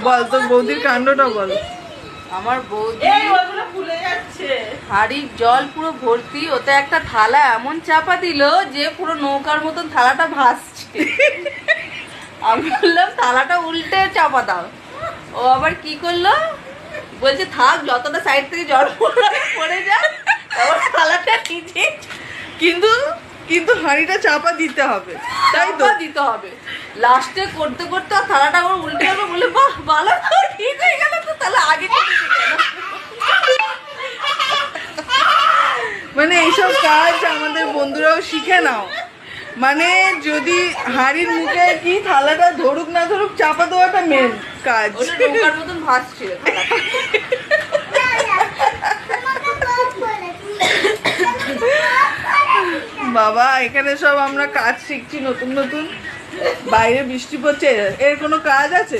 বল তোর বৌদির কাণ্ডটা বল। আমার বৌদি হাড়ির জল পুরো ভর্তি, ওতে একটা থালা এমন চাপা দিল যে পুরো নৌকার মতন থালাটা ভাসছে। আমি বললাম থালাটা উল্টে চাপা দাও। ও আবার কি করলো, বলছে থাক যতটা সাইড থেকে জল পড়ে যায় আবার থালাটা নিচে, কিন্তু কিন্তু হাঁড়িটা চাপা দিতে হবে, তাই তো? চাপা দিতে হবে। লাস্টে করতে করতে থালাটা আবার উল্টে যাবে বলে বাহ ভালো ঠিক হয়ে গেল তো, তাহলে আগে থেকে কেন? মানে এইসব কাজ আমাদের বন্ধুরাও শিখে নাও। মানে যদি হাঁড়ির মুখে কি থালাটা ধরুক না ধরুক, চাপা দেওয়াটা মেন কাজ। ওটা নৌকার মতন ভাসছিল থালাটা। বাবা এখানে সব আমরা কাজ শিখছি নতুন নতুন, বাইরে বৃষ্টি পড়ছে, এর কোনো কাজ আছে?